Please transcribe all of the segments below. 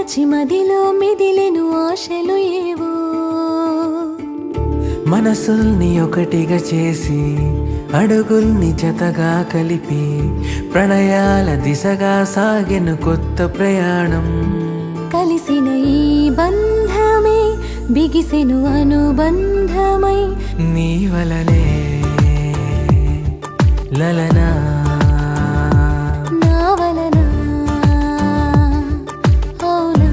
తలచి మదిలో మెదిలెను ఆశలు ఏవో. మనసుల్ని ఒకటిగా చేసి అడుగుల్ని జతగా కలిపి ప్రణయాల దిశగా సాగెను కొత్త ప్రయాణం. కలిసిన ఈ బంధమే బిగిసెను అనుబంధమై నీ వలనే లలనా నా వలన అవునా.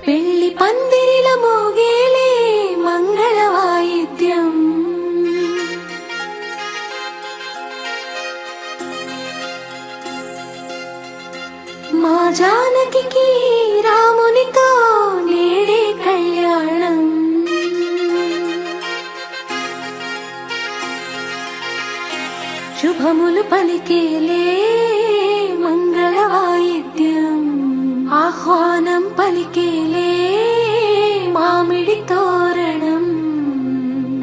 పెళ్లి పందిరిల మోగేలే మంగళ వాయిద్యం. మా జానకి రామునితో నేడే కళ్యాణం. శుభములు పలికేలే మంగళ వాయిద్యం. ఆహ్వానం పలికేలే మామిడి తోరణం.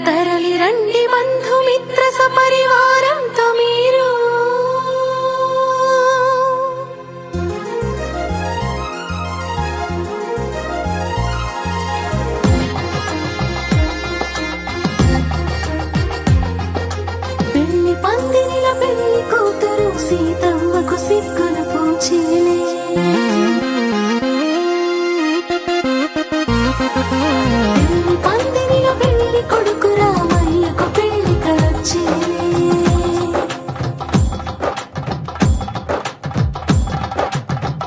తరలి రండి బంధుమిత్ర సపరివారంతో మీరు. పెళ్లి పందిరిల పెళ్లి కూతురు సీతమ్మకు సిగ్గులు పూచేలే. పెళ్లి పందిరిల పెళ్లి కొడుకు రామయ్యకు పెళ్లి కళొచ్చేలే.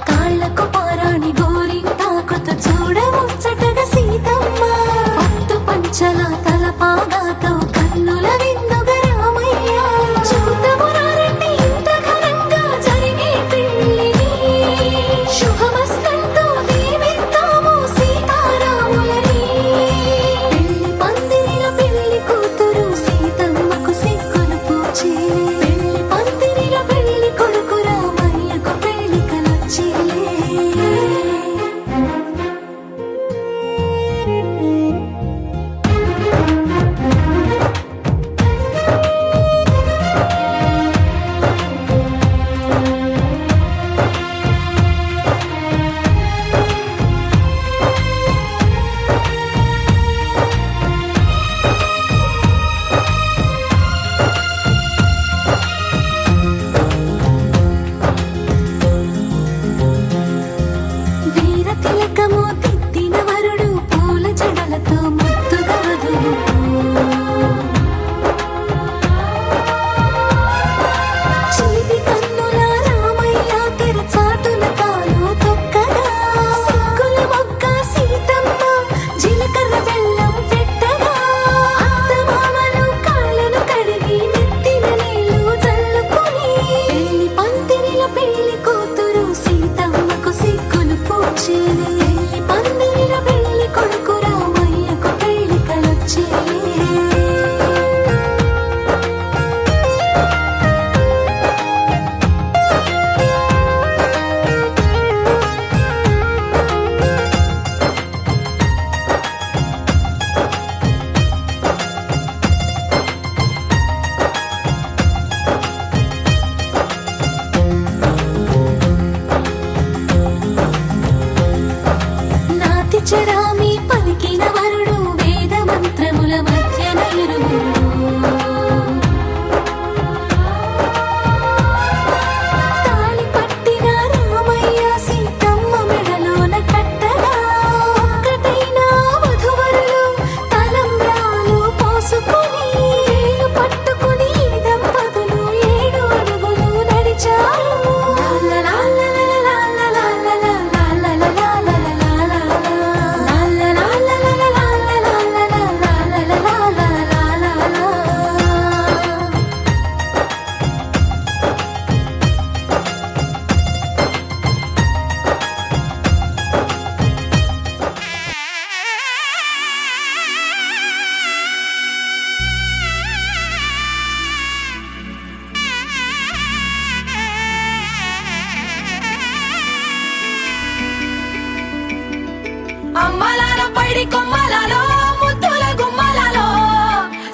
కాళ్ళకు పారాణి గోరింటాకుతో చూడముచ్చటగా సీతమ్మ. పట్టు పంచల తలపాగాతో కన్నుల విందుగా రామయ్య. చూద్దాము రండి ఇంత ఘనంగా జరిగే పెళ్లిని. శుభమస్తంతో దీవిద్దాము సీతారాములని. పెళ్లి పందిరిల పెళ్లి కూతురు సీతమ్మకు సిగ్గులు పూచేలే. పెళ్లి పందిరిల పెళ్లి కొడుకు రామయ్యకు పెళ్లి కలొచ్చేలే.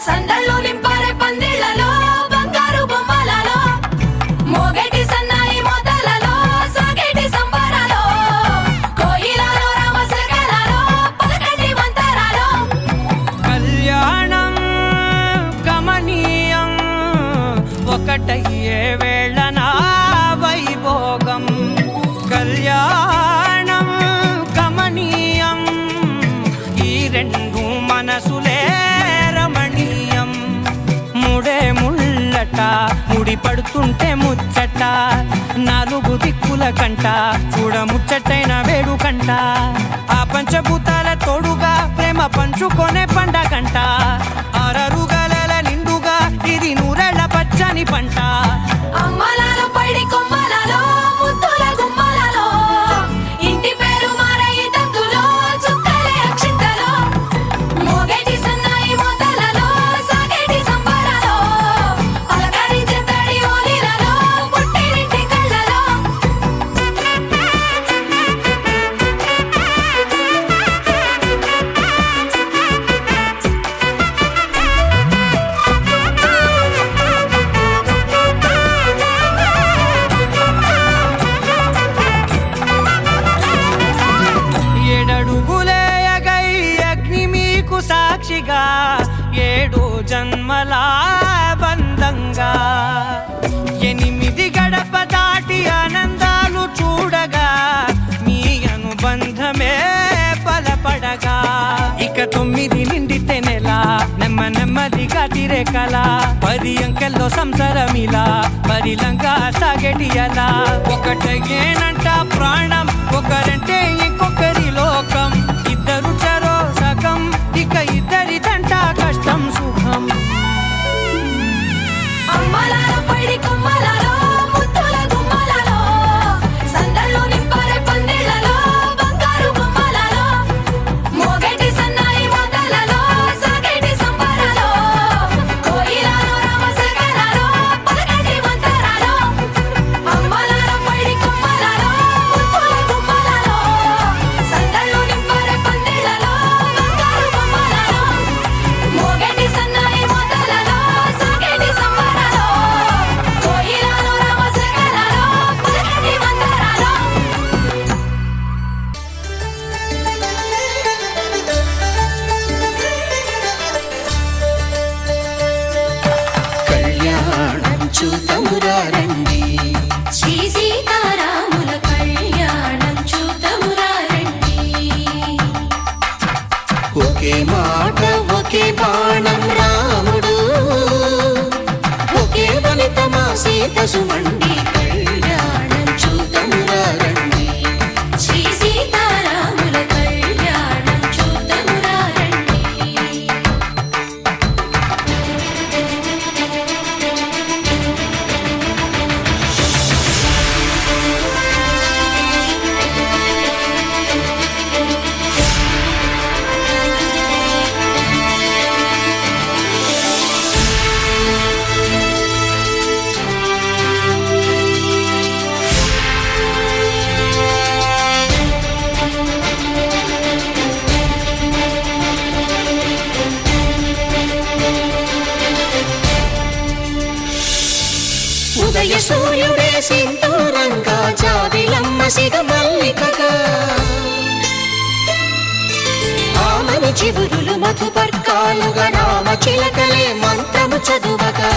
సందళ్ళు నింపారే పందిళ్లలో బంగారు బొమ్మలలో మోగేటి సన్నాయి మోతలలో సాగేటి సంబరాలో కోయిలలో రామశకలలో పలకటి మంతరాలో కళ్యాణం గమనీయం ఒకటయ్యే వేళ నా వైభోగం కళ్యాణం గమనీయం ఈ రెండు మనసులే రమణీయం ముడే ముళ్ళట ముడి పడుతుంటే ముచ్చట నాలుగు దిక్కుల కంట చూడ ముచ్చటైన వేడుకంట ఆ పంచభూతాల తోడుగా ప్రేమ పంచుకొనే పండగంట ఆరరుగల నిండుగా ఇది నూరెళ్ళ పచ్చని పంట అమ్మలాలో పైడి కొమ్మలలో ముద్దుల గుమ్మలలో ఇంటి పేరు మారయి తందులో చుక్కలే అక్షింతలో మోగేటి సన్నాయి మోతలలో సాగేటి సంబరాలో పలకరించే తడి ఓలిలలో పుట్టినింటి కళ్ళలో ఏడడుగులే ఎగై అగ్ని మీకు సాక్షిగా ఏడు జన్మల బంధంగా ఎనిమిది గడప దాటి ఆనందాలు చూడగా మీ అనుబంధమే బలపడగా ఇక 9 నిండితే నెల నెమ్మదిగా తిరేకల 10 అంకెల్లో సంసారమిలా పరిలంగా సాగేటి అలా ఒకటేనంట ప్రాణం ఒకరంటే ఇంకొకరి లోకం ఇద్దరు చరో సగం ఇక ఇద్దరిదంట కష్టం సుఖం అమ్మలాలో పైడి కొమ్మలలో ముద్దుల గుమ్మలలో సందళ్ళు నింపారే పందిళ్లలో బంగారు బొమ్మలలో మోగేటి సన్నాయి మోతలలో సాగేటి సంబరాలో కోయిలలో రామశకలలో పలకటి మంతరాలో అమ్మలాలో పైడి కొమ్మలలో ముద్దుల గుమ్మలలో సందళ్ళు నింపారే పందిళ్లలో బంగారు బొమ్మలలో మోగేటి సన్నాయి మోతలలో సాగేటి సంబరాలో కోయిలలో రామశకలలో పలకటి మంతరాలో కళ్యాణం చూతమురా రండి శ్రీ సీతారాముల కళ్యాణం చూతమురా రండి ఒకే మాట ఒకే బాణం రాముడు ఒకే వనిత మా సీత సుమండి కళ్యాణం చూతమురా రండి శ్రీ సీతారాముల కళ్యాణం చూతమురా రండి ఉదయ సూర్యుడే సింధూరంగా జాబిలమ్మ సిగ మల్లికగా ఆమని చివురులు మధుపర్కాలుగా రామ చిలకలే మంత్రము చదువగా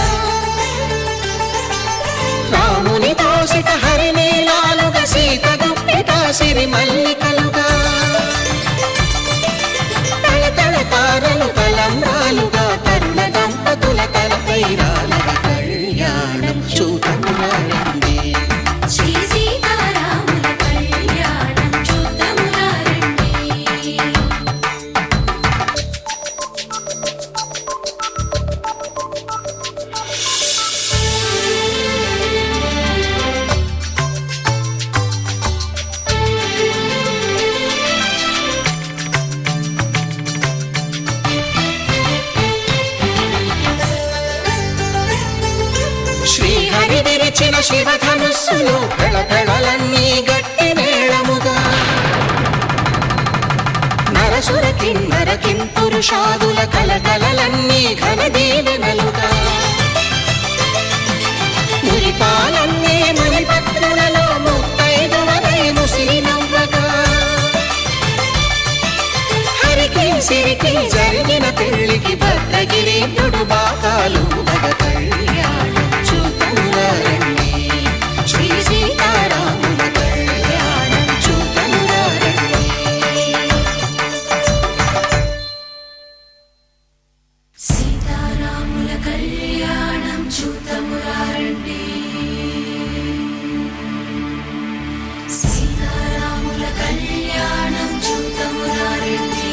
రాముని దోసిట హరినీలాలుగా సీత గుప్పిట సిరి మల్లికలుగా తల తారలు తలంబ్రాలుగా తరుణ దంపతుల తలపైరాలుగా కళ్యాణం చూతమురా రండి శ్రీ సీతారాముల కళ్యాణం చూతమురా రండి శ్రీహరి విరిచిన శివధనుస్సులు పెళపెళలన్నీ గట్టి మేళముగా నరసుర కిన్నర కింపురుషాదుల కలకలలన్నీ ఘనదీ భగీరథుడు బాకాలు భగ కళ్యాణం చూతమురారండి శ్రీ సీతారాముల కళ్యాణం చూతమురారండి సీతారాముల కళ్యాణం చూతమురారండి సీతారాముల కళ్యాణం చూతమురారండి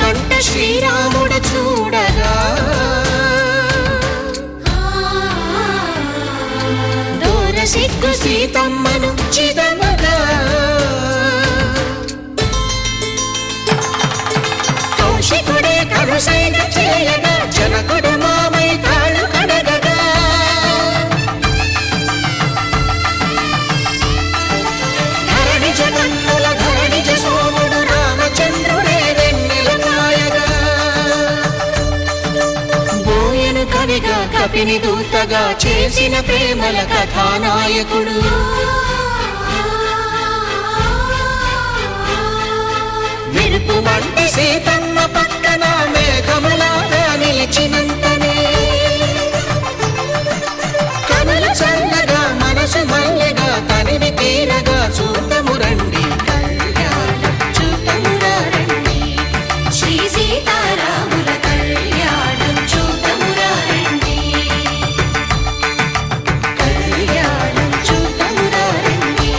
కంట శ్రీరాముడు చూడగా దూర సిగ్గు సీతమ్మను చిదమగా కౌశికుడే కరుసైన చేయగా జనకుడు మామై కాళ్ళు కడగగా ధరణి జగన్నుల ధరణి సోముడు రామచంద్రుడే కవిగా కపిని దూతగా చేసిన ప్రేమల కథానాయకుడు మెరుపు వంటి సీతమ్మ పక్కన మేఘములాగా నిలిచినంతనే కనులు చల్లగా మనసు మల్లెగా తనివి తీరగా చూతమురండి కళ్యాణం చూతమురారండి శ్రీ సీతారాముల కళ్యాణం చూతమురారండి కళ్యాణం చూతమురారండి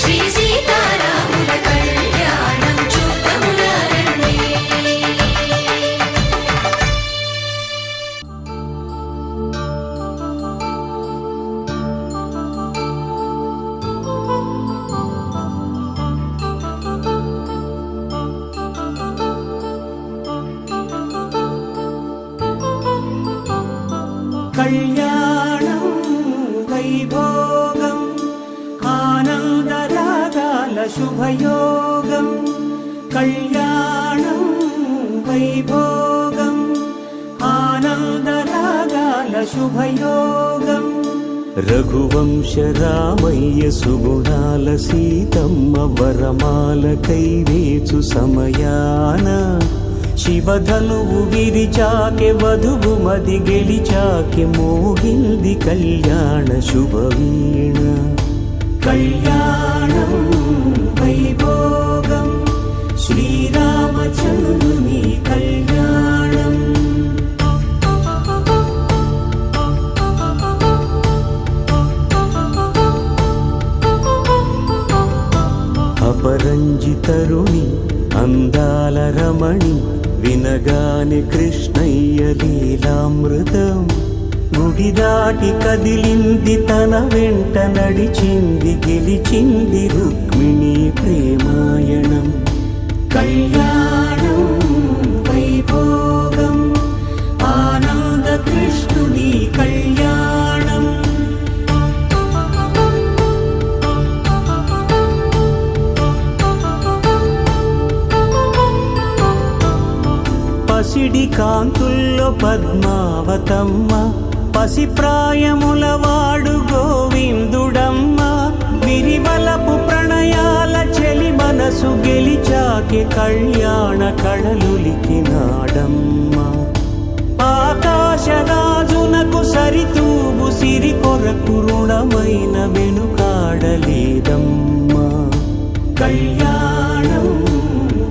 శ్రీ సీతారాముల కళ్యాణం చూతమురారండి కళ్యాణం వైభోగం ఆనందరాగాల శుభయోగం కళ్యాణం వైభోగం ఆనందరాగాల శుభయోగం రఘువంశ రామయ్య సుగుణాల సీతమ్మ వరమాల కైవేచు సమయాన శివధనువు విరిచాకె వధువు మది గెలిచాకె మోగింది కళ్యాణ శుభవీణ కళ్యాణం వైభోగం శ్రీరామచంద్రుని కళ్యాణం అపరంజితరుణి అందాల రమణి వినగాని కృష్ణయ్య లీలామృతం గుడి దాటి కదిలింది తన వెంట నడిచింది గెలిచింది రుక్మిణి ప్రేమాయణం కళ్యాణం వైభోగం ఆనంద కృష్ణుని కళ్యాణం పసిడి కాంతుల్లో పద్మావతమ్మ పసిప్రాయముల వాడు గోవిందుడమ్మ విరివలపు ప్రణయాల చెలి మనసు గెలిచాకే కళ్యాణ కళలులికినాడమ్మ ఆకాశరాజునకు సరితూబు సిరి కొరకు రుణమైన వెనుకాడలేదమ్మా కళ్యాణం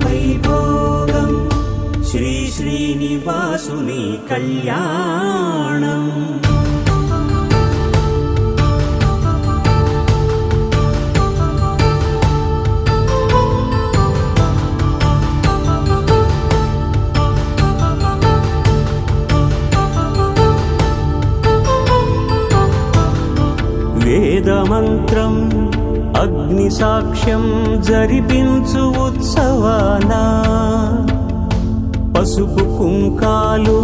వైభోగం శ్రీ శ్రీనివాసుని కళ్యాణం మంత్రం అగ్ని సాక్ష్యం జరిపించు ఉత్సవాన పసుపు కుంకాలు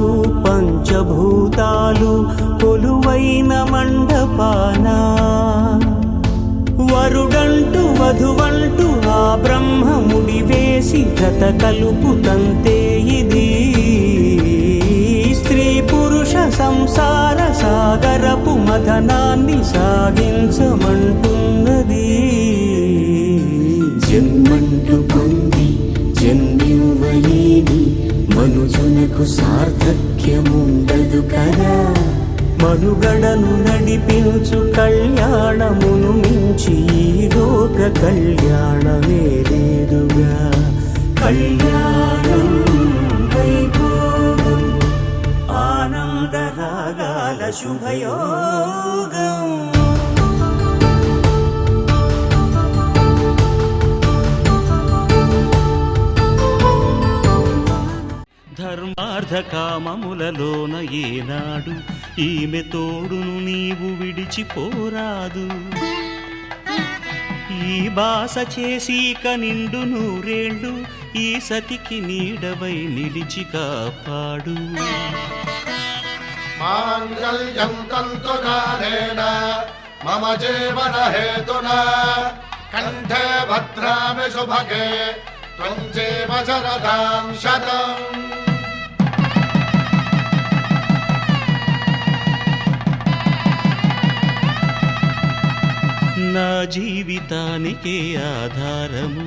పంచభూతాలు కొలువైన మండపాన వరుడంటూ వధువంటూ ఆ బ్రహ్మముడి వేసి జత కలుపు తంతే ఇది స్త్రీ పురుష సంసార సాగరపు మథనాన్ని సాగించమంటున్నది. జన్మంటూ పొంది జన్మివ్వలేని మనుజునకు సార్థక్యముండదు కదా. మనుగడను నడిపించు కళ్యాణమును మించి ఈ లోక కళ్యాణమే లేదుగా. కళ్యాణం వైభోగం ఆనందరాగాల శుభయోగం. ధర్మార్థ కామములలోన ఏనాడు ఈమె తోడును నీవు విడిచిపోరాదు. ఈ బాస చేసి నిండు నూరేళ్ళు ఈ సతికి నీడవై నిలిచి కాపాడు. మాంగళ్యం తంతునానేన మమ జీవన హేతునా కంఠే భద్రామి శుభగే త్వం జీవ శరదాం శతం. నా జీవితానికే ఆధారము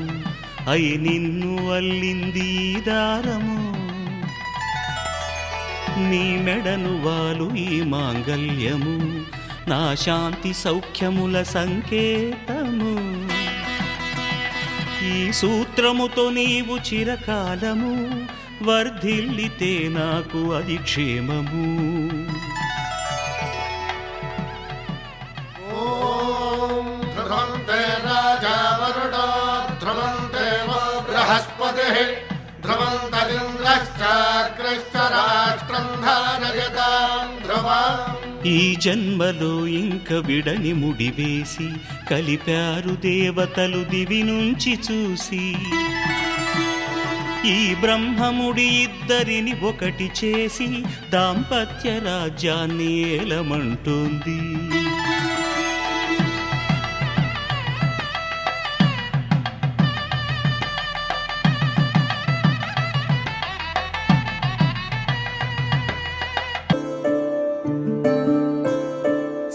అయి నిన్ను అల్లింది దారము. నీ మెడను వాలు ఈ మాంగల్యము నా శాంతి సౌఖ్యముల సంకేతము. ఈ సూత్రముతో నీవు చిరకాలము వర్ధిల్లితే నాకు అది క్షేమము. ధ్రువంతే రాజా వరుణో ధ్రువంతే బృహస్పతిః ధ్రువంతరింద్రశ్చాగ్రశ్చ రాష్ట్రం ధారయతాం ధ్రువం. ఈ జన్మలో ఇంక విడని ముడివేసి కలిపారు దేవతలు దివి నుంచి చూసి. ఈ బ్రహ్మముడి ఇద్దరిని ఒకటి చేసి దాంపత్య రాజ్యాన్ని ఏలమంటుంది.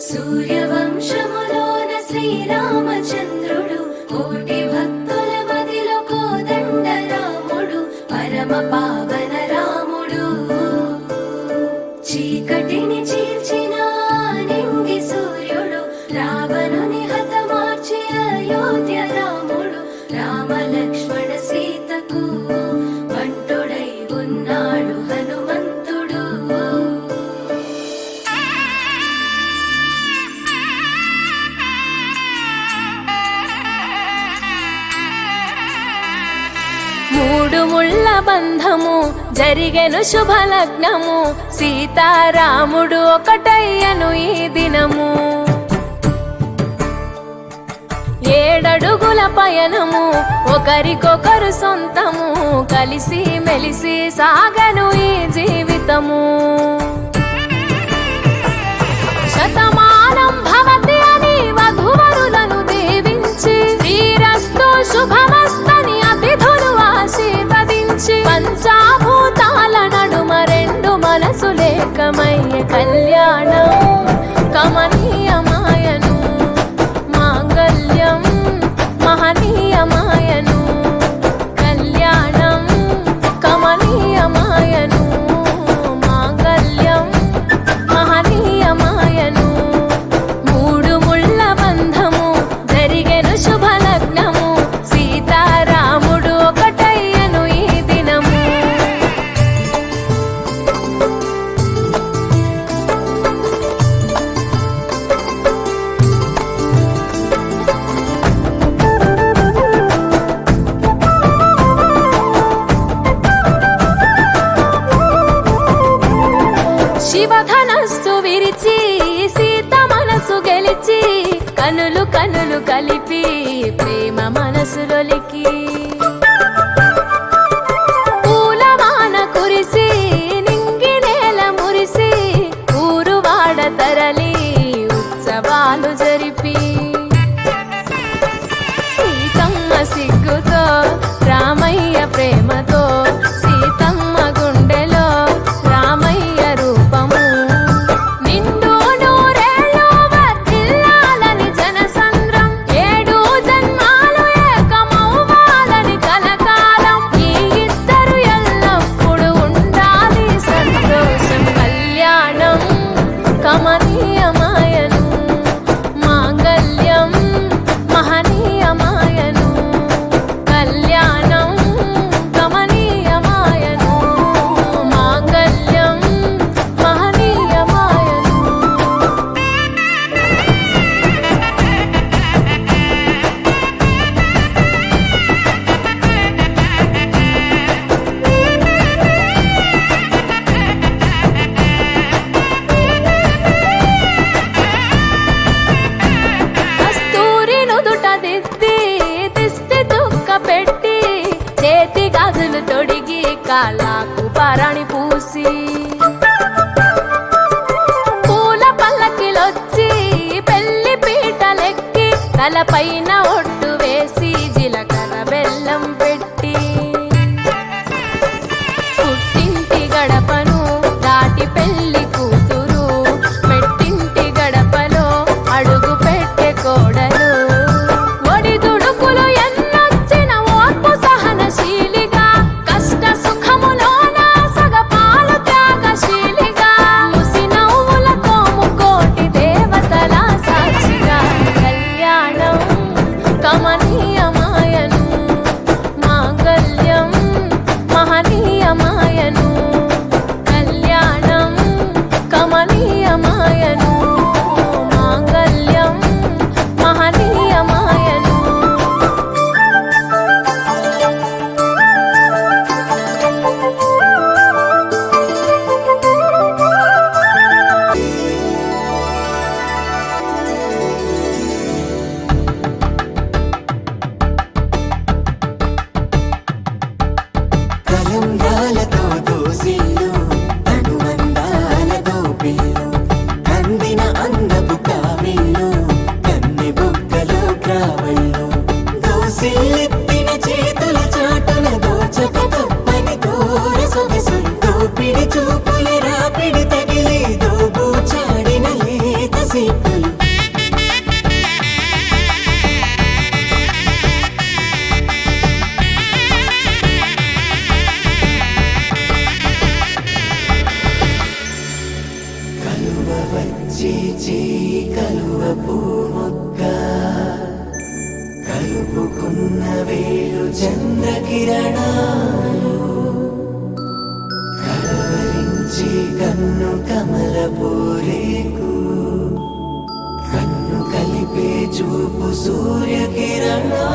సూర్యవంశములోన శ్రీరామచంద్రుడు కోటి భక్తుల మదిలో కోదండ రాముడు పరమ పావన రాముడు. చీకటిని చీల్చిన నింగి సూర్యుడు రావణుని హతమార్చి అయోధ్య రాముడు. రామ లక్ష్మణ సీతకు బంటుడై ఉన్నాడు హనుమంతుడు. మూడు ముళ్ళ బంధము జరిగెను శుభలగ్నము సీతారాముడు ఒకటయ్యను ఈ దినము. 7 అడుగుల పయనము ఒకరికొకరు సొంతము కలిసి మెలిసి సాగను ఈ జీవితము. శతమానం భవతి అని వధువరులను దీవించి శ్రీరస్తు శుభమస్తని అతిథులు ఆశీర్వదించి పంచాభూతాల నడుమ 2 మనసులేకమయ్యే కళ్యాణం కమనీయమాయను. మాంగళ్యం మహనీయమాయను. కళ్యాణం కమనీయమాయను. మాంగళ్యం మహనీయమాయను. 3 ముళ్ళ బంధము జరిగెను శుభలగ్నము సీతారాముడు ఒకటయ్యను ఈ దినము. శివధనస్సు విరిచి సీత మనసు గెలిచి కనులు కనులు కలిపి ప్రేమ మనసులొలికి పూలవాన కురిసి నింగి నేల మురిసి ఊరువాడ తరలి ఉత్సవాలు జరిపి సీతమ్మ సిగ్గుతో రామయ్య ప్రేమతో సీతమ్మ గుండెలో రామయ్య రూపము నిండు నూరేళ్ళు వర్ధిల్లాలని జనసంద్రం 7 జన్మాలు ఏకమవ్వాలని కలకాలం ఈ ఇద్దరు ఎల్లప్పుడూ ఉండాలి సంతోషం కళ్యాణం కమనీయమాయను మాంగళ్యం మహనీయమాయను కళ్యాణం కమనీయమాయను మాంగళ్యం మహనీయమాయను కస్తూరి నుదుట దిద్ది దిష్టి దుక్క పెట్టి చేతి గాజులు తొడిగి కాళ్ళకు పారాణి పూసి పూల పల్లకిలొచ్చి పెళ్లి పీటలెక్కి తలపైన ఒట్టు వేసి జీలకర్ర బెల్లం పెట్టి పుట్టింటి గడపను దాటి పెళ్లి కూతురు పెట్టింటి గడపలో అడుగు పెట్టే కోడలు ఒడిదుడుకులు ఎన్నొచ్చిన ఓర్పు సహనశీలిగా కష్ట సుఖములోన సగపాలు త్యాగశీలిగా ముసి నవ్వులతో ముకోటి దేవతల సాక్షిగా కళ్యాణం కమనీయమాయను మాంగళ్యం మహనీయమాయను కళ్యాణం కమనీయమాయను మాంగళ్యం మహనీయమాయను కలంబ్రాలతో దోసిళ్ళు అనుబంధాలతో పిల్లు అందిన అందపు కావిళ్ళు కన్నె బుగ్గలో క్రావళ్ళు దోసిళ్ళెత్తిన చేతుల చాటున దోచక తప్పని దూర సొగసు దోపిడి చూపుల రాపిడి తగిలి దోబూచాడిన లేత సీపులు కలువ వచ్చి కలువ పూముక్క కలుపుకున్న వేళు చంద్రకిరణాలు కలవరించి కన్ను కమల పూరేకు కన్ను కలిపే చూపు సూర్యకిరణాలు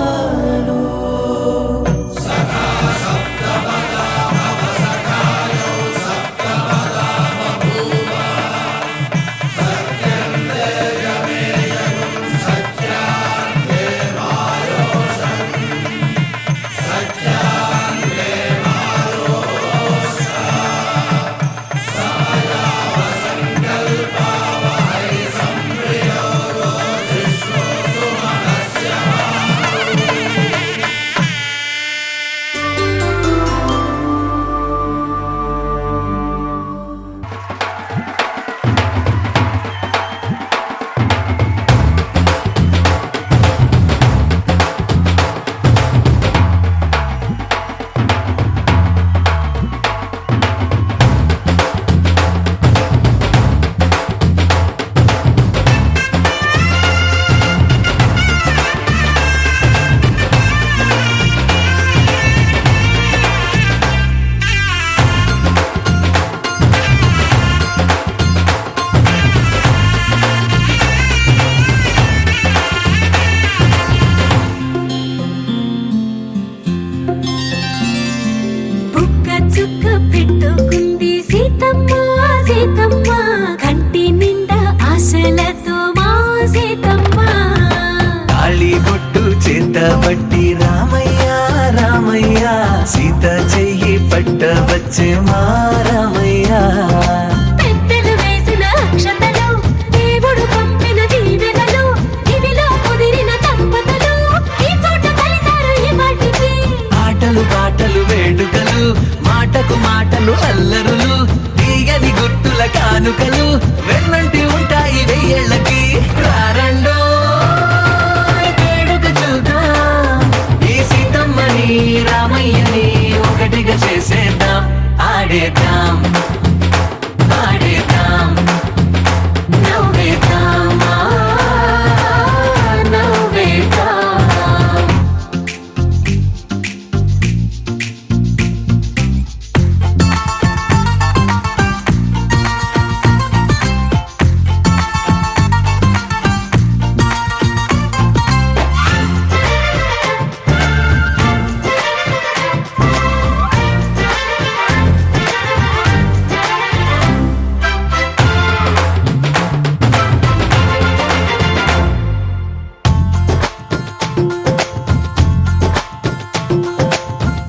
సీతమ్మ కంటి నిండా ఆశలతో మా సీతమ్మ పట్టబట్టి రామయ్య రామయ్య సీత చెయ్యి పట్టవచ్చే మా రామయ్య పెద్దలు వేసిన అక్షతలు దేవుడు పంపిన దీవెనలు ఇవిలో కుదిరిన దంపతులు ఈ చోట కలిసారు ఈ వాటికి ఆటలు పాటలు వేడుకలు మాటకు మాటలు అల్లరులు తీయని గుర్తుల కానుకలు వెన్నంటి ఉంటాయి వెయ్యేళ్ళకి రారండో వేడుక చూద్దాం ఈ సీతమ్మని రామయ్యని ఒకటిగా చేసేద్దాం ఆడేద్దాం ఆడేద్దాం నవ్వేద్దాం నవ్వేద్దాం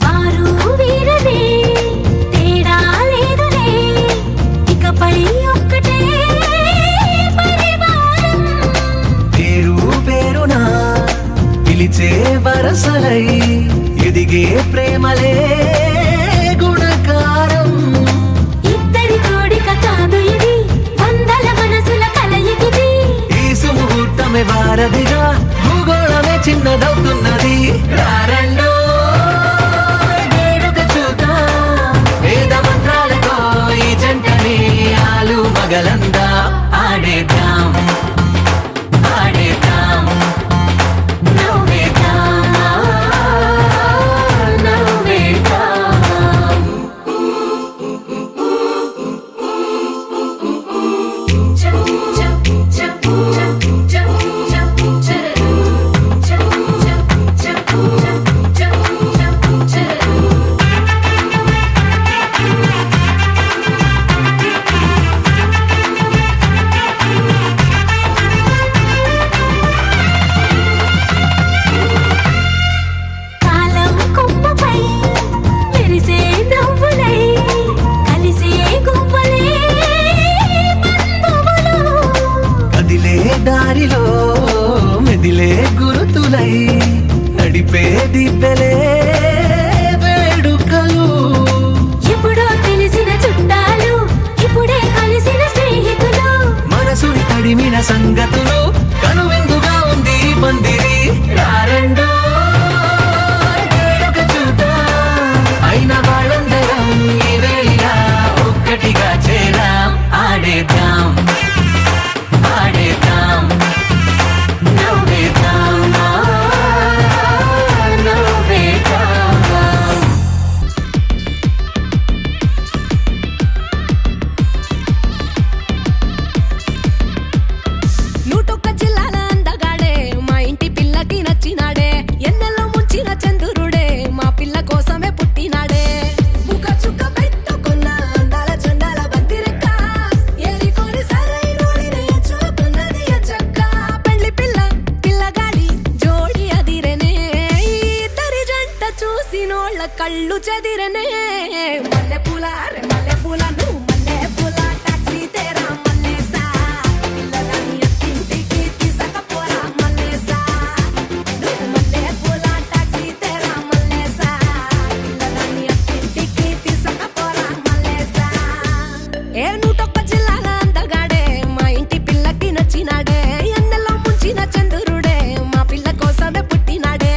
వారు వీరనే తేడా లేదులే ఇకపై ఒక్కటే పరివారం పేరు పేరునా పిలిచే వరసలై ఎదిగే ప్రేమలే గుణకారం ఇద్దరి కోడిక కాదు ఇది వందల మనసుల కలయికిది ఈ సుముహూర్తమే వారధిగా భూగోళమే చిన్నదవుతున్నది రారండో వేడుక చూద్దాం వేద మంత్రాలతో ఈ జంటని ఆలు మగలందా ఆడేద్దాం ఆడేద్దాం నవ్వేద్దాం నవ్వేద్దాం కాలం కొమ్మపై మెరిసే నవ్వులై కలిసే గువ్వలే బంధువులు కదిలే దారిలో మెదిలే గురుతులై నడిపే దిబ్బెలే వేడుకలు ఎప్పుడో తెలిసిన చుట్టాలు ఇప్పుడే కలిసిన స్నేహితులు మనసుని తడిమిన సంగతులు కనువిందుగా ఉంది ఈ పందిరి రారండో వేడుక చూద్దాం అయిన వాళ్ళందరం ఈ వేళ ఒక్కటిగా చేరాం ఆడేద్దాం ఆడేద్దాం నవ్వేద్దాం నవ్వేద్దాం నూటొక్క జిల్లాల అందగాడే మా ఇంటి పిల్లకి నచ్చినాడే ఎన్నెల్లో ముంచిన చంద్రుడే మా పిల్ల కోసమే పుట్టినాడే ముఖ చుక్క పెట్టుకున్న అందాల చందాల బంతిరెక్క ఏరికొని సరైనోడినే చూపున్నది చక్క పెళ్లి పిల్ల పిల్లగాడి జోడి అదిరెనే ఈ ఇద్దరి జంట చూసినోళ్ళ కళ్ళు చెదిరనే మల్లె పూల నువ్వు మల్లె పూల టాక్సీ తేరా మల్లేసా పిల్లలని ఎత్తింటికి తీసుకపోరా మల్లేసా నువ్వు మల్లె పూల టాక్సీ తేరా మల్లేసా పిల్లలని ఎత్తింటికి తీసుకపోరా మల్లేసా ఏ నూటొక్క జిల్లాల అందగాడే మా ఇంటి పిల్లకి నచ్చినాడే ఎన్నెల్లో ముంచిన చంద్రుడే మా పిల్ల కోసమే పుట్టినాడే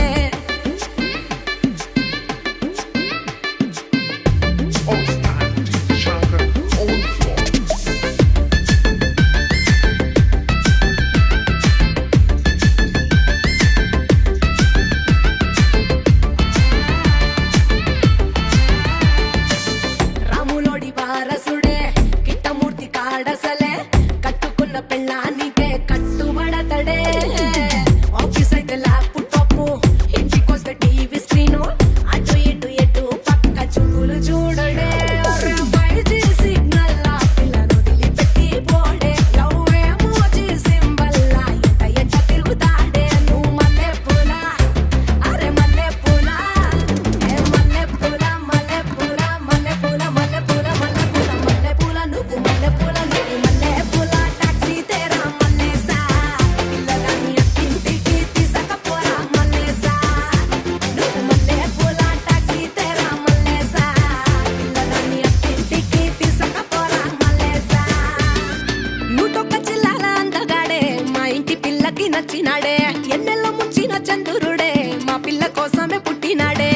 నచ్చినాడే ఎన్నెల్లో ముంచిన చంద్రుడే మా పిల్ల కోసమే పుట్టినాడే.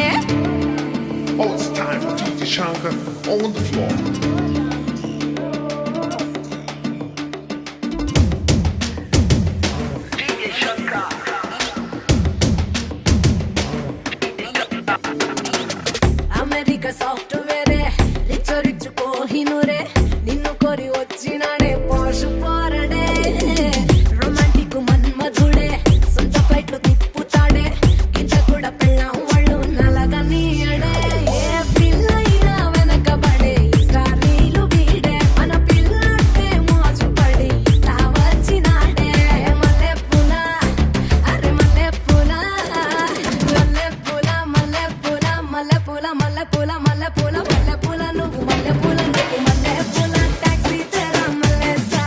Oh, it's time for DJ Shankar on the floor. America సాఫ్ట్వేరే రిచ్ రిచ్ కోహినూరే నిన్ను కోరి వచ్చినాడే పోషు పోరడే రొమాంటిక్ మన్మధుడే సొంత ఫ్లైట్లు తిప్పుతాడే ఇంత కూడా పెళ్ళాం వాళ్ళు నలగా నీయడే. ఏ పిల్లైనా వెనకబడే స్టారీలు వీడే మన పిల్లటే మోజుపడి ఇట్లా వచ్చినాడే. మల్లె పూల అరే మల్లె పూల మల్లె పూల మల్లె పూల మల్లె పూల మల్లె పూల మల్లె పూల మల్లె పూల నువ్వు మల్లె పూల నువ్వు మల్లె పూల టాక్సీ తెరా మల్లేసా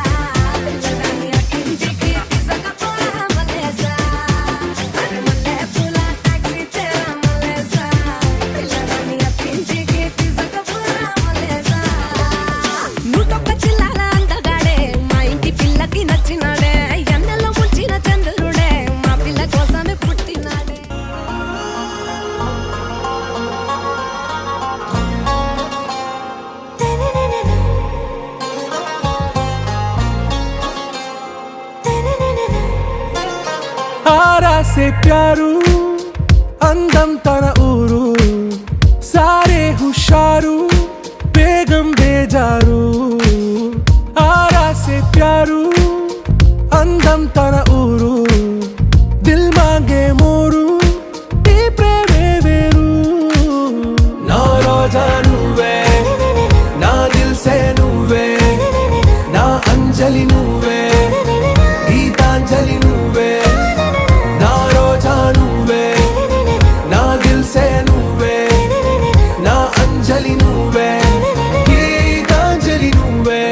పిల్లగాని అక్కింటికి తీసుకపోరా మల్లేసా అరే మల్లె పూల టాక్సీ తెరా మల్లేసా పిల్లగాని అక్కింటికి తీసుకపోరా మల్లేసా. నువ్వొక్క చిల్లాల అందగాడే మా ఇంటి పిల్లకి నచ్చినాడే ఎన్నెల్లో ముంచిన చంద్రుడే మా పిల్ల కోసమే పుట్టినాడే. आरा से प्यारू అందం తన ఊరు సారే హుషారు బేగం బేజారు. ఆరా से प्यारू అందం తన ఊరు దిల్ మాంగే మోరు ఈ ప్రేమే వేరు. నా రోజా నువ్వే నా దిల్ సే నువ్వే నా అంజలి నువ్వే గీతాంజలి నువ్వే. నా రోజా నువ్వే నా దిల్ సే నువ్వే నా అంజలి నువ్వే గీతాంజలి నువ్వే.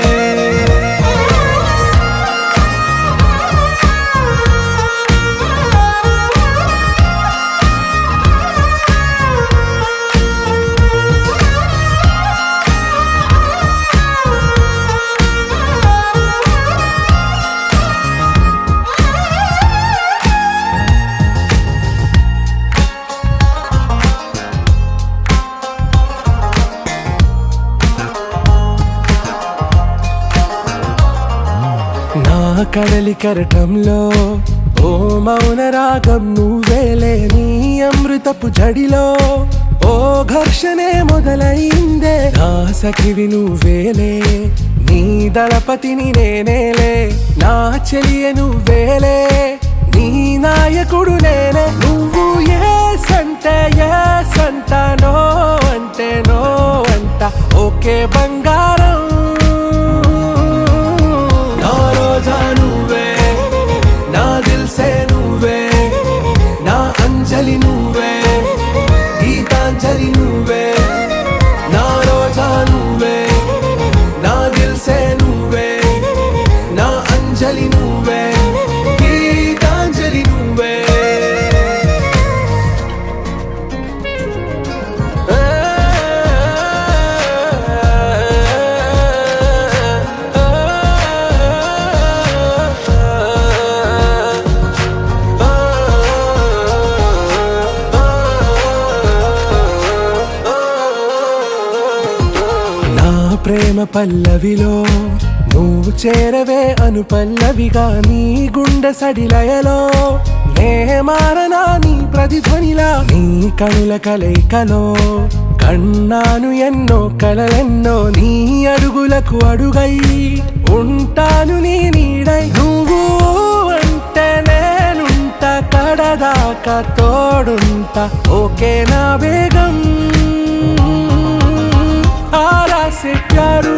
నా కడలి కరటంలో ఓ మౌన రాగం నువ్వేలే నీ అమృతపు జడిలో ఓ ఘర్షణే మొదలైందే. నా సఖివి నువ్వేలే నీ దళపతిని నేనేలే నా చెలియ నువ్వేలే నీ నాయకుడు నేనే. నువ్వు ఏ సంట నో అంటే నో అంట ఓకే బంగారం. నా రోజా నువ్వే నా దిల్ సే నువ్వే నా అంజలి నువ్వే గీతాంజలి నువ్వే. నా రోజా నువ్వే నా దిల్ సే నువ్వే నా అంజలి నువ్వే గీతాంజలి నువ్వే. నా ప్రేమ పల్లవిలో నువ్వు చేరవే అను పల్లవిగా నీ గుండె సడిలయలో నే మారనా నీ ప్రతిధ్వనిలా. నీ కనుల కలయికలో కన్నాను ఎన్నో కలలెన్నో నీ అడుగులకు అడుగై ఉంటాను నీ నీడై. నువ్వు అంటే నేనుంట కడదాకా తోడుంటా ఓకే నా బేగం. ఆరా से प्यारू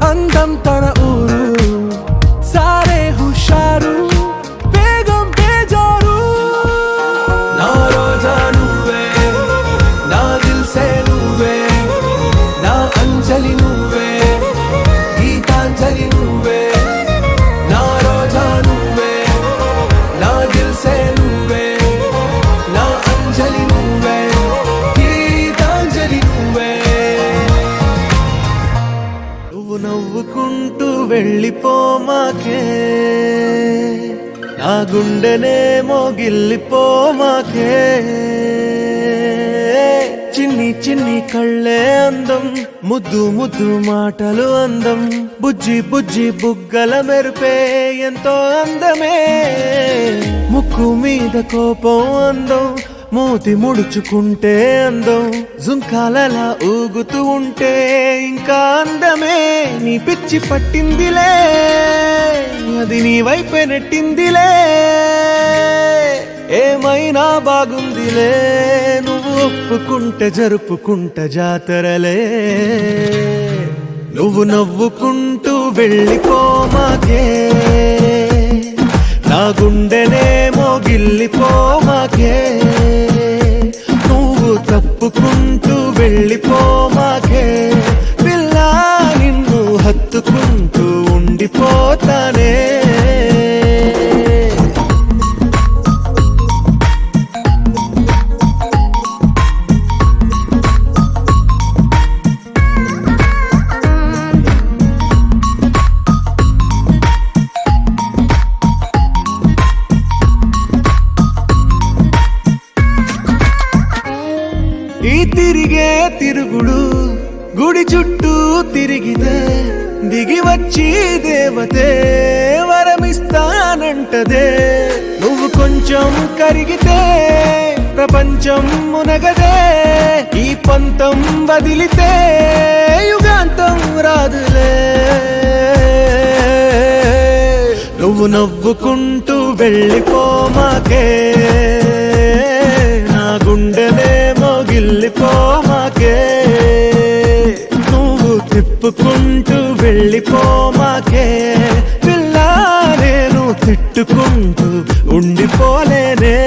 అందం తన ఊరు సారే హుషారు బేగం బేజారు. నా రోజా నువ్వే నా దిల్ సే నువ్వే నా అంజలి నువ్వే గీతాంజలి నువ్వే. నా రోజా నువ్వే నా దిల్ సే నువ్వే నా అంజలి నువ్వే గీతాంజలి నువ్వే. నువ్వు నవ్వుకుంటూ వెళ్ళిపోమాకే నా గుండెనే మోగిల్లిపోమాకే చిన్ని చిన్ని కళ్ళే అందం ముద్దు ముద్దు మాటలు అందం బుజ్జి బుజ్జి బుగ్గల మెరుపే ఎంతో అందమే ముక్కు మీద కోపం అందం మూతి ముడుచుకుంటే అందం జుంకాలలా ఊగుతూ ఉంటే ఇంకా అందమే నీ పిచ్చి పట్టిందిలే అది నీ వైపే నెట్టిందిలే ఏమైనా బాగుందిలే నువ్వు ఒప్పుకుంటే జరుపుకుంటే జాతరలే నువ్వు నవ్వుకుంటూ వెళ్ళిపోమాకే నా గుండెనే మోగిల్లిపోమాకే నువ్వు తప్పుకుంటూ వెళ్ళిపోమాకే పిల్ల నిన్ను హత్తుకుంటూ ఉండిపోతానే ఈ తిరిగే తిరుగుడు గుడి చుట్టూ తిరిగితే దిగి వచ్చి దేవతే వరమిస్తానంటదే నువ్వు కొంచెం కరిగితే ప్రపంచం మునగదే ఈ పంతం వదిలితే యుగాంతం రాదులే నువ్వు నవ్వుకుంటూ వెళ్ళిపోమాకే నా గుండెనే మోగిల్లిపోమాకే నువ్వు తిప్పుకుంటూ వెళ్ళిపోమాకే పిల్ల నేను తిట్టుకుంటూ ఉండిపోలేనే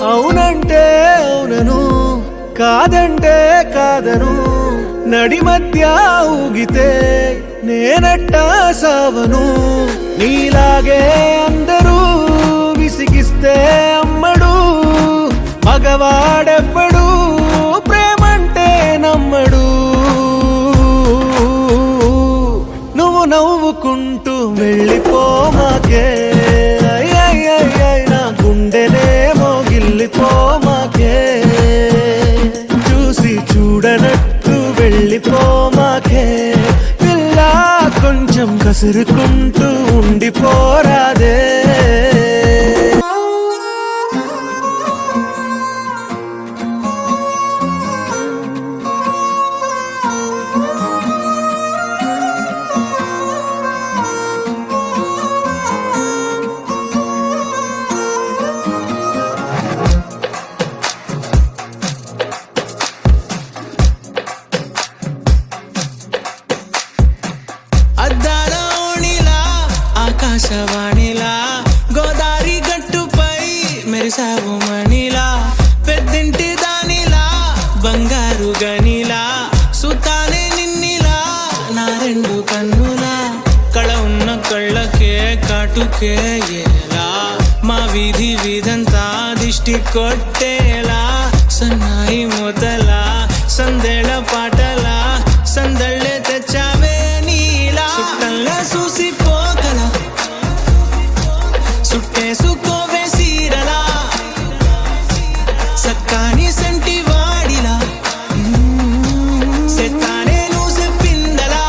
అవునంటే అవునను కాదంటే కాదను నడి మధ్య ఊగితే నేనట్టా సావను నీలాగే అందరూ విసిగిస్తే అమ్మడు మగవాడెవ్వడు ప్రేమంటే నమ్మడు నువ్వు నవ్వుకుంటూ వెళ్ళిపోమాకే నా గుండెనే మోగిల్లిపోమాకే చూసి చూడనట్టు వెళ్ళిపోమాకే పిల్ల కొంచెం కసురుకుంటూ ఉండిపోరాదే అద్దాల ఓణిలా ఆకాశవాణిలా గోదారి గట్టుపై మెరిసావు మణిలా పెద్దింటి దానిలా బంగారు గనిలా సుతానే నిన్నిలా నా రెండు కన్నులా కళ ఉన్న కళ్ళకే కాటుకే ఎలా మా వీధి వీధంతా దిష్టి కొట్టేలా సన్నాయి మొదలా సందేళ పాటలా సందళ్ళే తెచ్చావే నీలా సుట్టల్లా చూసిపోగల సుట్టేసుకోవే సీరలా సక్కాని సంటి వాడిలా సెత్తానే నువ్వు చెప్పిందలా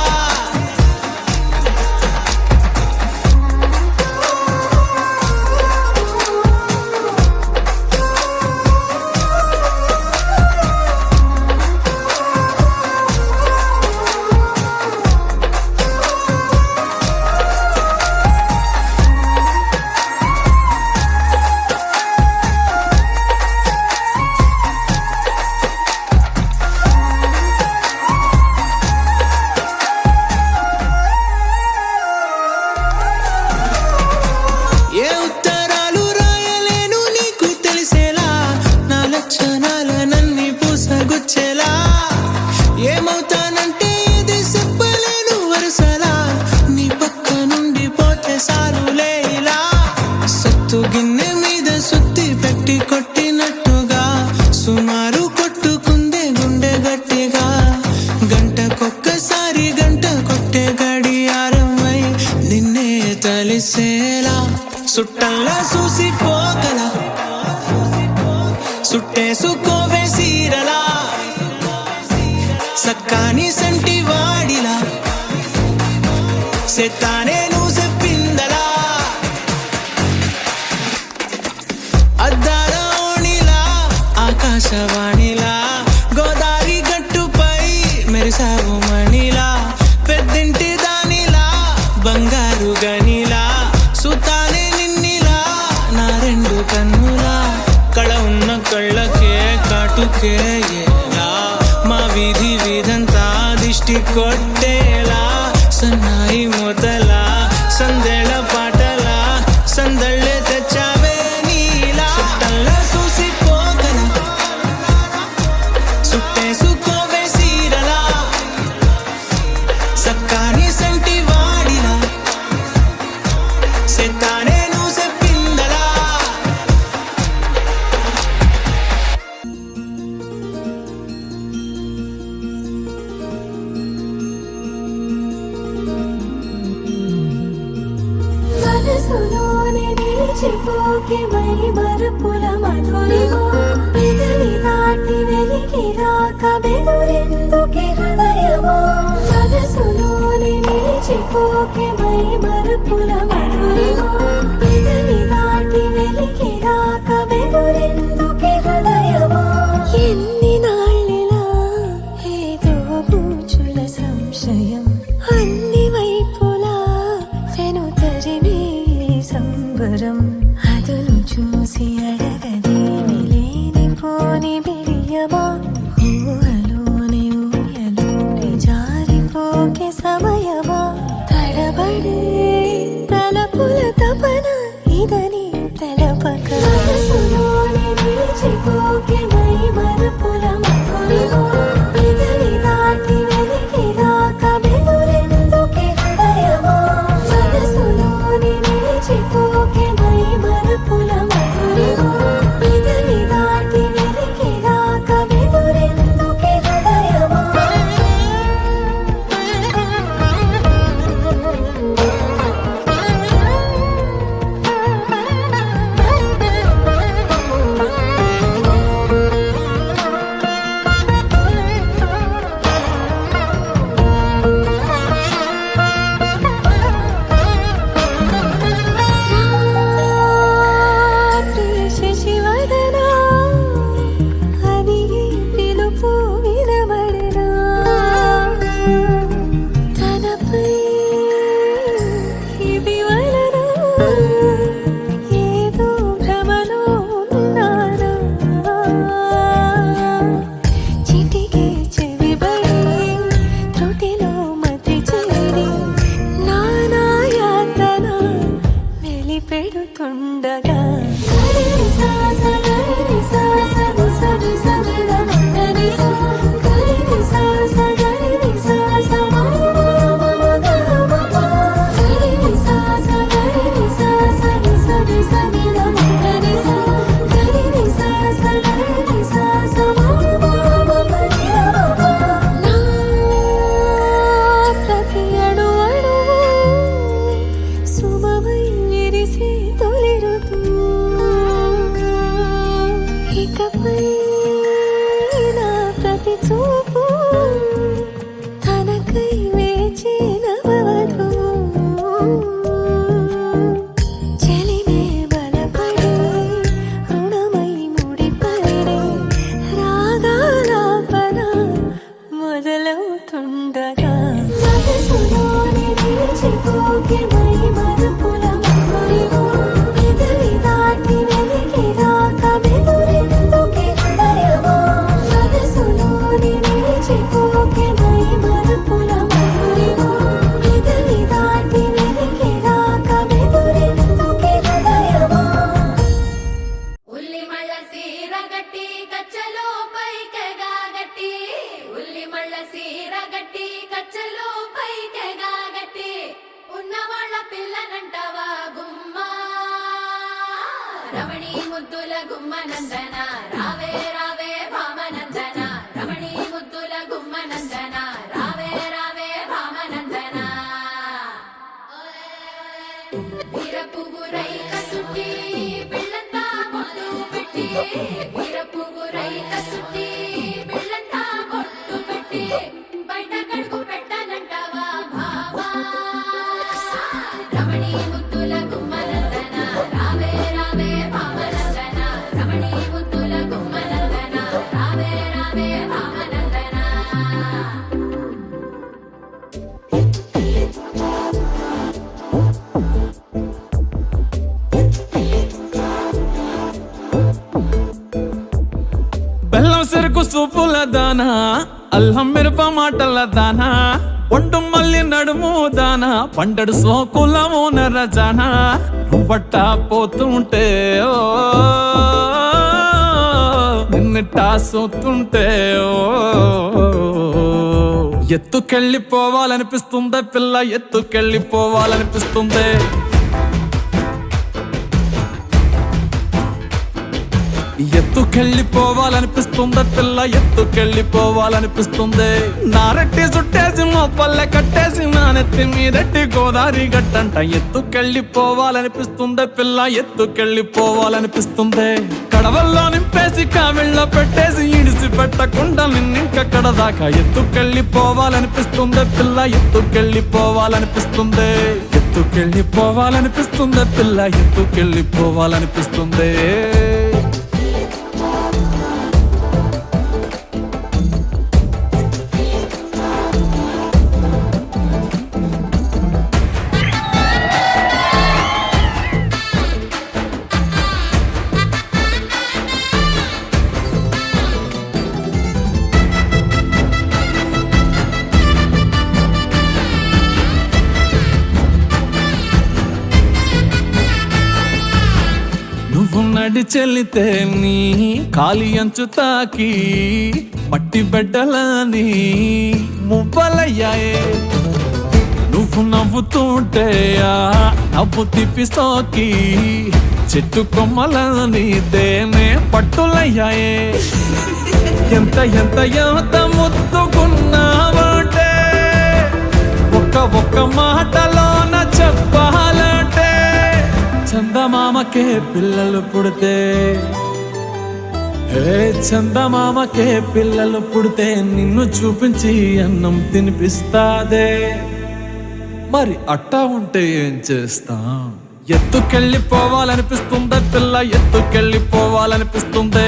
సుట్టంలా చూసిపోగల సుట్టేసుకోవే సీరలా సక్కాని సంటి వాడిలా సెత్తానే నువ్వు చెప్పిందలా అద్దాల ఓణిలా ఆకాశవాణిలా గోదావరి గట్టుపై మెరిసావు మణిలా పెద్దింటి దానిలా బంగారు గనిలా సుతానే నిన్నిలా నా రెండు కన్నులా కళ ఉన్న కళ్ళకే కాటుకే ఏలా మా వీధి వీధంతా దిష్టి కొట్టేలా సన్నాయి మొదలా సందేళ పాటలా సందళ్ళే తెచ్చావే నీలా సుట్టంలా చూసిపోగల సుట్టేసుకోవే సీరలా సక్కాని సంటి వాడిలా సెత్తానే నువ్వు చెప్పిందలా మనసులోనే నిలిచిపోకే మై మరుపుల మధురిమో పెదవి దాటి వెలికి రాక బెదురెందుకే హృదయమో మనసులోనే నిలిచిపోకే మై మరుపుల మధురిమో పెదవి దాటి వెలికి రాక బెదురెందుకే హృదయమో ఎన్ని నాళ్ళిలా ఏదో పూచుల సంశయం అన్ని వైపులా వెను తరిమే సంబరం అదును చూసి అడగదేమి లేనిపోని బిడియమా ఊహలోని ఊయలోని జారిపోకే సమయమా తడబడే తలపుల తపన ఇదని తెలపక మనసులోని నిలిచిపోకే మై మరుపుల మధురిమో పెదవి దాటి వెలికి రాక బెదురెందుకే హృదయమో మనసులోని నిలిచిపోకే మై మరుపుల మధురిమో పెదవి దాటి వెలికి రాక బెదురెందుకే హృదయమో శశివదనా అని పిలుపు వినబడినా తనపై ఇది వలన ఏదో భ్రమలో ఉన్నానా చిటికే చెవిబడి త్రుటిలో మతి చేరి నానాయాతన వెలిపెడుతుండగా ప్రతి అణు అణువు సుమమై విరిసే తొలి ఋతువు ఇకపై నా ప్రతి చూపు తనకై వేచి నవవధువు చెలిమే బలపడి రుణమై ముడిపడి రాగాలాపన మొదలవుతుండగా మనసులోని నిలిచిపోకే మై మరుపుల మధురిమో పెదవి దాటి వెలికి రాక బెదురెందుకే హృదయమో మనసులోని నిలిచిపోకే మై మరుపుల మధురిమో పెదవి దాటి వెలికి రాక బెదురెందుకే హృదయమో ఉల్లి మళ్ళ సీర గట్టి కచ్చలో పైకెగా గట్టి ఉల్లి మళ్ళ సీర గట్టి కచ్చలో పైకెగా గట్టి ఉన్నవాళ్ళ పిల్లనంటవా గుమ్మా రమణి ముద్దుల గుమ్మనందన రావే రావే భామనందన రమణి ముద్దుల గుమ్మనందన రావే రావే భామనందన వీరపుగురై కసు చుట్టి బిళ్ళంతా బొట్టు పెట్టి వీర పువ్వు రైక సుట్టి బిళ్ళంతా బొట్టు పెట్టి బయట కడుగు పెట్టనంటావా బావా రమణి ముద్దుల గుమ్మనందన రావే రావే భావనందన రమణి ముద్దుల గుమ్మనందన రావే రావే భావనందన బెల్లం సెరుకు సూపుల దానా అల్లం మిరప మాటల దానా ఒంటు మల్లి నడుము దానా పండడు సోకులము నరజానా నువ్వట్ట పోతుంటే ఓ నిన్నట్టా సోతుంటే ఓ ఎత్తుకెళ్ళిపోవాలనిపిస్తుందే పిల్ల ఎత్తుకెళ్ళిపోవాలనిపిస్తుందే ఎత్తుకెళ్ళిపోవాలనిపిస్తుందే పిల్ల ఎత్తుకెళ్ళిపోవాలనిపిస్తుంది నారెట్టి చుట్టేసి మా పల్లె కట్టేసి నా నెత్తి మీదట్టి గోదావరి గట్టంట ఎత్తుకెళ్ళిపోవాలనిపిస్తుందే పిల్ల ఎత్తుకెళ్ళిపోవాలనిపిస్తుంది కడవల్లో నింపేసి కావిళ్ళ పెట్టేసి ఇడిసి పెట్టకుండా నిన్నింకక్కడ దాకా ఎత్తుకెళ్ళిపోవాలనిపిస్తుందే పిల్ల ఎత్తుకెళ్ళిపోవాలనిపిస్తుంది ఎత్తుకెళ్ళిపోవాలనిపిస్తుందే పిల్ల ఎత్తుకెళ్ళిపోవాలనిపిస్తుంది నువ్వు నడిచెల్లితే నీ కాలి అంచు తాకి మట్టి బిడ్డలని మువ్వలయ్యాయే నువ్వు నవ్వుతుంటే ఆ నవ్వు తిప్పి సోకి చెట్టు కొమ్మలని తేనే పట్టులయ్యాయే ఎంత ఎంత ఎంత ముద్దుకున్నావంటే ఒక్క మాటలోన చెప్పాలంటే చందమామకే పిల్లలు పుడితే హే చందమామకే పిల్లలు పుడితే నిన్ను చూపించి అన్నం తినిపిస్తాదే మరి అట్టా ఉంటే ఏం చేస్తాం ఎత్తుకెళ్ళిపోవాలనిపిస్తుందే పిల్ల ఎత్తుకెళ్ళిపోవాలనిపిస్తుంది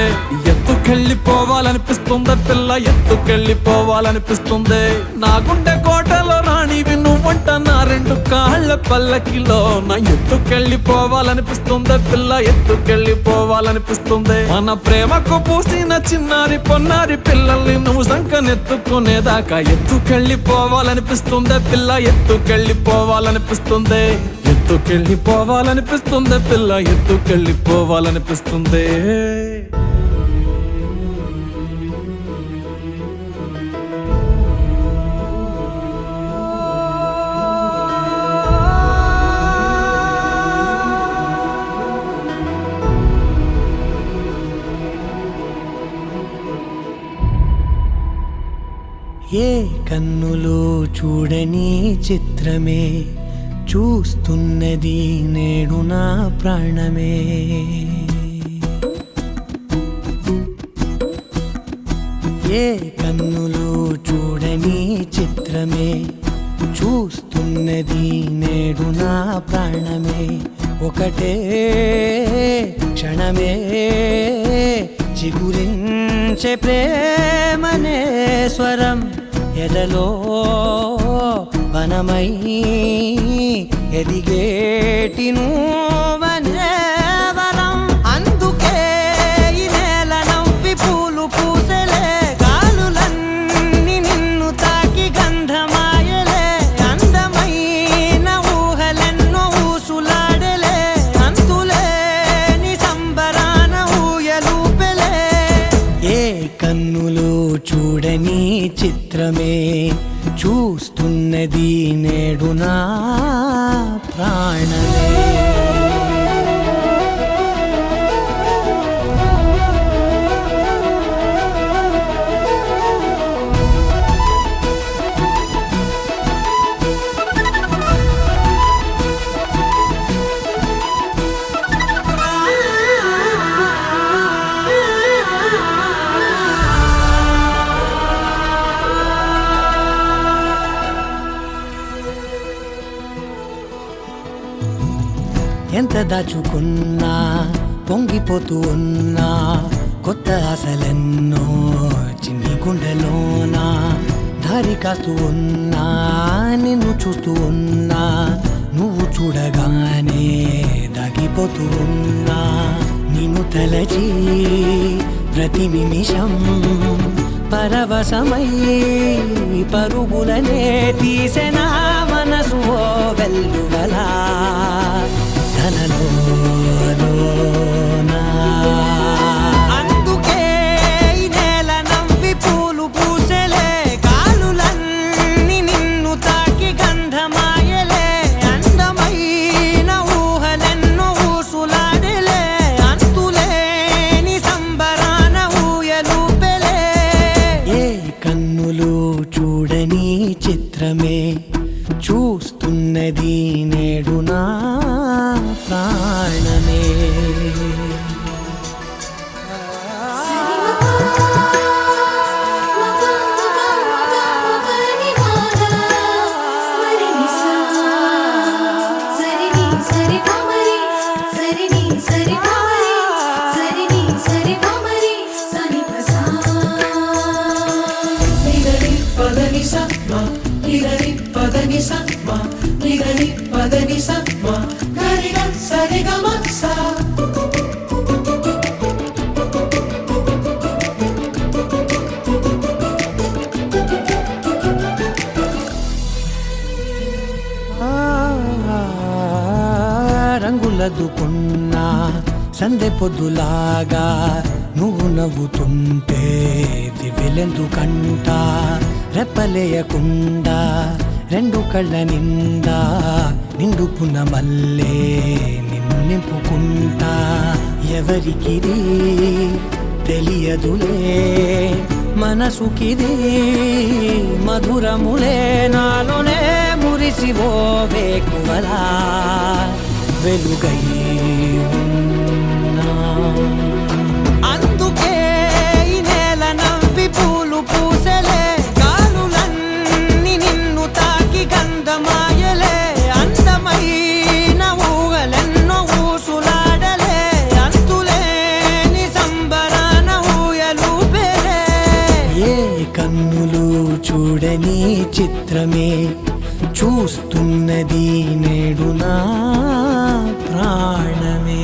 ఎత్తుకెళ్ళిపోవాలనిపిస్తుందే పిల్ల ఎత్తుకెళ్ళిపోవాలనిపిస్తుంది నా గుండె కోటలో రాణివి నువ్వంట నా రెండు కాళ్ళ పల్లకిలో నా ఎత్తుకెళ్ళిపోవాలనిపిస్తుందే పిల్ల ఎత్తుకెళ్ళిపోవాలనిపిస్తుంది మన ప్రేమకు పూసిన చిన్నారి పొన్నారి పిల్లల్ని నువ్వు సంకనెత్తుకునేదాకా ఎత్తుకెళ్ళిపోవాలనిపిస్తుందే పిల్ల ఎత్తుకెళ్ళిపోవాలనిపిస్తుంది ఎత్తుకెళ్ళిపోవాలనిపిస్తుంది పిల్ల ఎత్తుకెళ్ళిపోవాలనిపిస్తుంది ఏ కన్నులో చూడని చిత్రమే చూస్తున్నది నేడు నా ప్రాణమే ఏ కన్నులో చూడని చిత్రమే చూస్తున్నది నేడు నా ప్రాణమే ఒకటే క్షణమే చిగురించే ప్రేమనే స్వరం ఎదలో వనమై ఎదిగేటి నువ్వనే వరం అందుకే ఈ నేల నవ్వి పూలు పూసలే గాలులన్నీ నిన్ను తాకి గంధమాయలే అందమైన ఊహలెన్నో ఊసులాడలే అంతులేని సంబరాన ఊయలూపెలే ఏ కన్నులో చూడని చిత్రమే చూస్తున్నది నేడు నా ప్రాణమే ఎంత దాచుకున్నా పొంగిపోతూ ఉన్నా కొత్త ఆశలెన్నో చిన్ని గుండెలోనా దారి కాస్తూ ఉన్నా నిన్ను చూస్తూ ఉన్నా నువ్వు చూడగానే దాగిపోతూ ఉన్నా నిన్ను తలచి ప్రతి నిమిషం పరవశమై పరుగులనే తీసెనా మనసు ఓ వెల్లువలా ధనలోనా అందుకే ఈ నేల నవ్వి పూలు పూసెలే కాలులన్నీ నిన్ను తాకి గంధమాయలే అందమైన ఊహలెన్నో ఊసులాడలే అంతులేని సంబరాన ఊయలూపెలే ఏ కన్నులు చూడని చిత్రమే చూస్తున్నది నేడు నా ప్రాణమే రంగులదుకున్నా సందె పొద్దులాగా నువ్వు నవ్వుతుంటే దివ్వెలెందుకంట రెప్పలేయకుండా రెండు కళ్ళ నిండా నిండుకున్న మల్లే నిన్ను నింపుకుంటా ఎవరికిది తెలియదులే మనసుకిది మధురములే నాలోనే మురిసివో వేకువలా వెలుగై ఉన్నా అందుకే ఈ నేల నవ్వి పూలు పూసెలే గాలులన్నీ నిన్ను తాకి గంధమాయలే అందమైన ఊహలెన్నో ఊసులాడలే అంతులేని సంబరాన ఊయలూపెలే ఏ కన్నులు చూడని చిత్రమే చూస్తున్నది నేడు నా ప్రాణమే